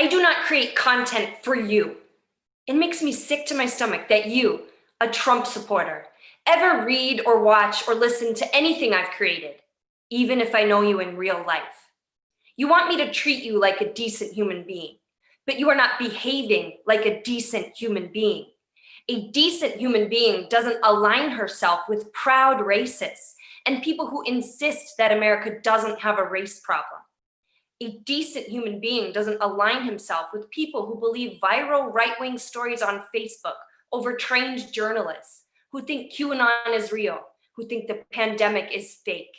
I do not create content for you. It makes me sick to my stomach that you, a Trump supporter, ever read or watch or listen to anything I've created, even if I know you in real life. You want me to treat you like a decent human being, but you are not behaving like a decent human being. A decent human being doesn't align herself with proud racists and people who insist that America doesn't have a race problem. A decent human being doesn't align himself with people who believe viral right-wing stories on Facebook over trained journalists, who think QAnon is real, who think the pandemic is fake.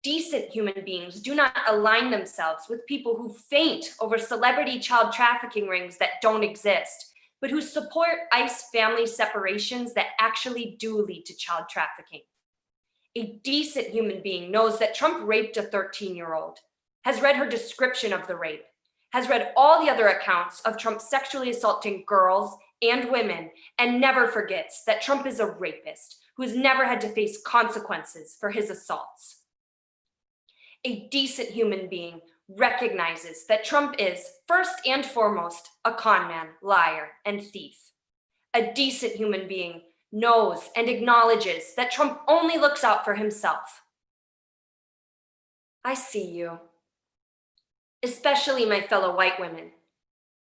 Decent human beings do not align themselves with people who faint over celebrity child trafficking rings that don't exist, but who support ICE family separations that actually do lead to child trafficking. A decent human being knows that Trump raped a 13-year-old, has read her description of the rape, has read all the other accounts of Trump sexually assaulting girls and women, and never forgets that Trump is a rapist who has never had to face consequences for his assaults. A decent human being recognizes that Trump is, first and foremost, a con man, liar, and thief. A decent human being knows and acknowledges that Trump only looks out for himself. I see you. Especially my fellow white women.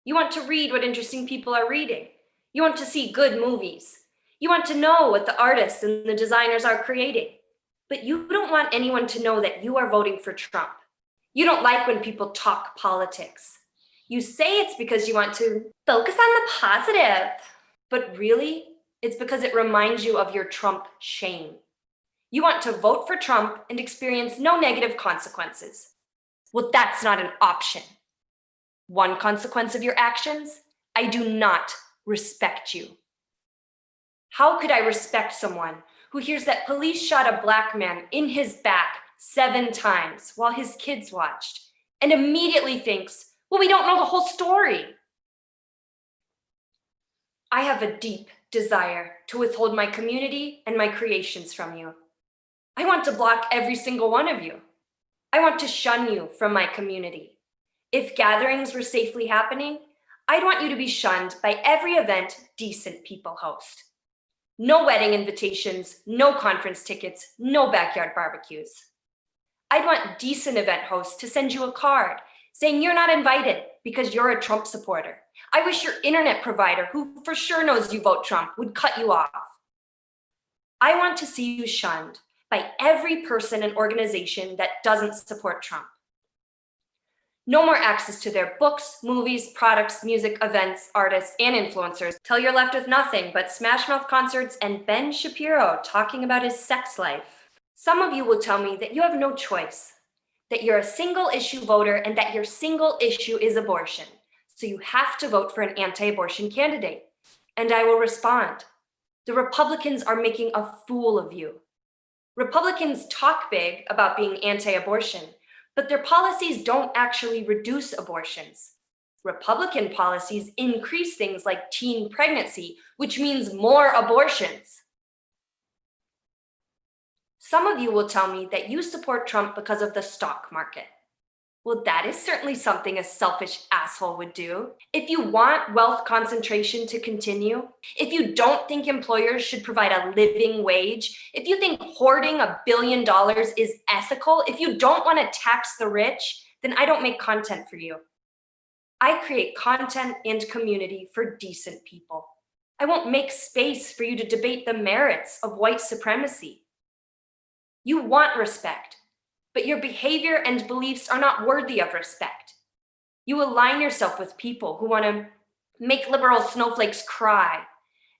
You want to read what interesting people are reading. You want to see good movies. You want to know what the artists and the designers are creating. But you don't want anyone to know that you are voting for Trump. You don't like when people talk politics. You say it's because you want to focus on the positive. But really, it's because it reminds you of your Trump shame. You want to vote for Trump and experience no negative consequences. Well, that's not an option. One consequence of your actions, I do not respect you. How could I respect someone who hears that police shot a Black man in his back 7 times while his kids watched and immediately thinks, well, we don't know the whole story? I have a deep desire to withhold my community and my creations from you. I want to block every single one of you. I want to shun you from my community. If gatherings were safely happening, I'd want you to be shunned by every event decent people host. No wedding invitations, no conference tickets, no backyard barbecues. I'd want decent event hosts to send you a card saying you're not invited because you're a Trump supporter. I wish your internet provider, who for sure knows you vote Trump, would cut you off. I want to see you shunned by every person and organization that doesn't support Trump. No more access to their books, movies, products, music, events, artists, and influencers till you're left with nothing but Smash Mouth concerts and Ben Shapiro talking about his sex life. Some of you will tell me that you have no choice, that you're a single issue voter and that your single issue is abortion. So you have to vote for an anti-abortion candidate. And I will respond. The Republicans are making a fool of you. Republicans talk big about being anti-abortion, but their policies don't actually reduce abortions. Republican policies increase things like teen pregnancy, which means more abortions. Some of you will tell me that you support Trump because of the stock market. Well, that is certainly something a selfish asshole would do. If you want wealth concentration to continue, if you don't think employers should provide a living wage, if you think hoarding $1 billion is ethical, if you don't want to tax the rich, then I don't make content for you. I create content and community for decent people. I won't make space for you to debate the merits of white supremacy. You want respect, but your behavior and beliefs are not worthy of respect. You align yourself with people who want to make liberal snowflakes cry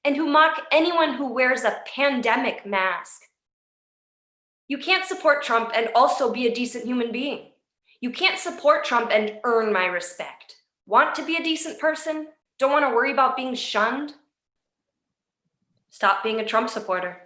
and who mock anyone who wears a pandemic mask. You can't support Trump and also be a decent human being. You can't support Trump and earn my respect. Want to be a decent person? Don't want to worry about being shunned? Stop being a Trump supporter.